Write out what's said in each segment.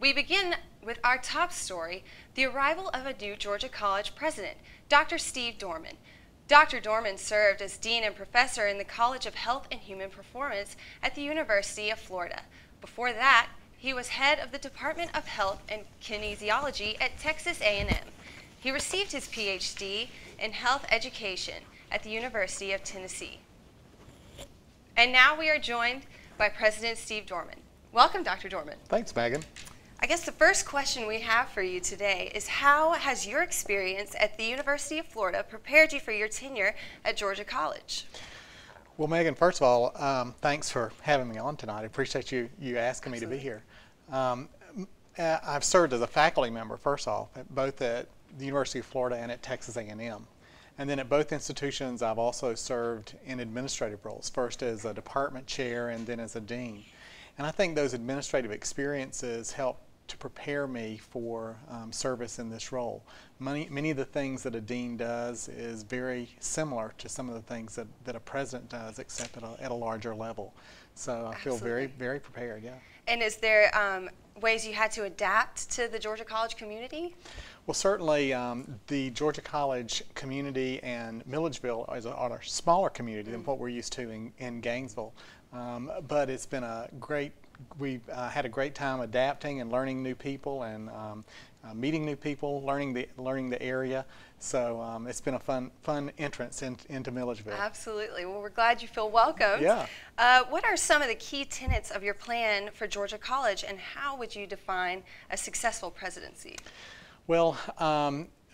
We begin with our top story, the arrival of a new Georgia College president, Dr. Steve Dorman. Dr. Dorman served as Dean and Professor in the College of Health and Human Performance at the University of Florida. Before that, he was head of the Department of Health and Kinesiology at Texas A&M. He received his PhD in health education at the University of Tennessee. And now we are joined by President Steve Dorman. Welcome, Dr. Dorman. Thanks, Megan. I guess the first question we have for you today is, how has your experience at the University of Florida prepared you for your tenure at Georgia College? Well, Megan, first of all, thanks for having me on tonight. I appreciate you asking me to be here. I've served as a faculty member, first off, both at the University of Florida and at Texas A&M. And then at both institutions, I've also served in administrative roles, first as a department chair and then as a dean. And I think those administrative experiences help to prepare me for service in this role. Many of the things that a dean does is very similar to some of the things that a president does, except at a larger level. So I feel very, very prepared, yeah. And is there ways you had to adapt to the Georgia College community? Well, certainly the Georgia College community and Milledgeville are a smaller community than what we're used to in Gainesville. But it's been we've had a great time adapting and learning new people and meeting new people, learning the area. So it's been a fun entrance into Milledgeville. Absolutely. Well, we're glad you feel welcome. Yeah. What are some of the key tenets of your plan for Georgia College, and how would you define a successful presidency? Well,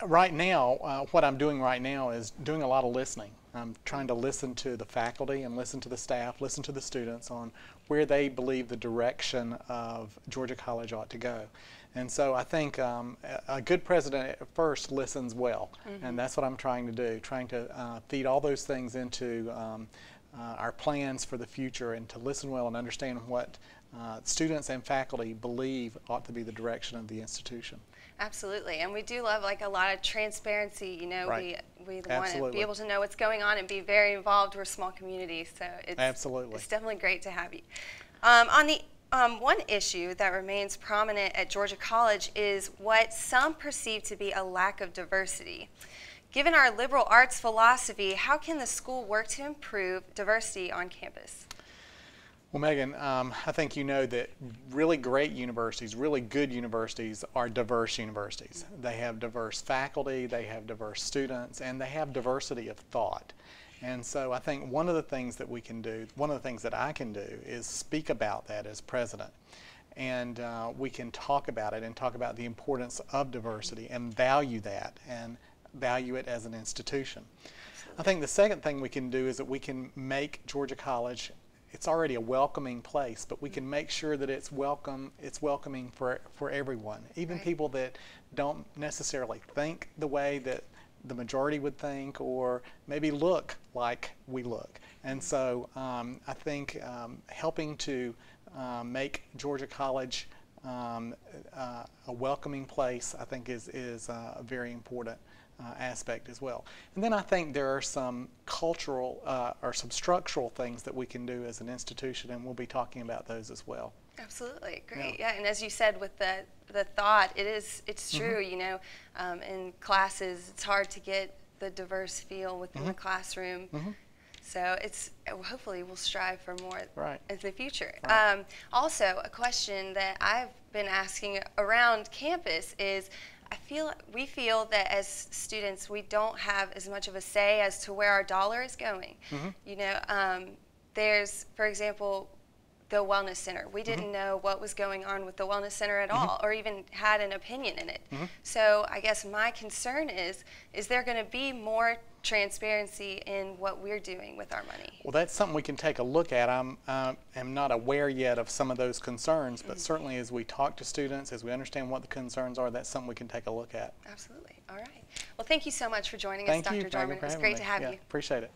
right now, what I'm doing right now is doing a lot of listening. I'm trying to listen to the faculty and listen to the staff, listen to the students on where they believe the direction of Georgia College ought to go. And so I think a good president at first listens well, and that's what I'm trying to do, trying to feed all those things into our plans for the future, and to listen well and understand what students and faculty believe ought to be the direction of the institution. Absolutely, and we do love a lot of transparency. You know, right. we want to be able to know what's going on and be very involved. We're a small community, so it's definitely great to have you. One issue that remains prominent at Georgia College is what some perceive to be a lack of diversity. Given our liberal arts philosophy, how can the school work to improve diversity on campus? Well, Megan, I think you know that really great universities, really good universities, are diverse universities. They have diverse faculty, they have diverse students, and they have diversity of thought. And so I think one of the things that we can do, one of the things that I can do, is speak about that as president. And we can talk about it and talk about the importance of diversity and value that and value it as an institution. I think the second thing we can do is that we can make Georgia College, it's already a welcoming place, but we can make sure that it's welcoming for everyone, even people that don't necessarily think the way that the majority would think, or maybe look like we look. And so I think helping to make Georgia College a welcoming place, I think is a very important aspect as well. And then I think there are some cultural or some structural things that we can do as an institution, and we'll be talking about those as well. Absolutely, great. Yeah, and as you said with the thought, it's true. You know, in classes, it's hard to get the diverse feel within the classroom. So hopefully we'll strive for more in the future. Right. Also, a question that I've been asking around campus is, we feel that as students we don't have as much of a say as to where our dollar is going. You know, there's, for example, the Wellness Center. We didn't know what was going on with the Wellness Center at all, or even had an opinion in it. So I guess my concern is there going to be more transparency in what we're doing with our money? Well, that's something we can take a look at. I'm not aware yet of some of those concerns, but certainly as we talk to students, as we understand what the concerns are, that's something we can take a look at. Absolutely. All right. Well, thank you so much for joining us, Dr. Dorman. It was great to have you. Appreciate it.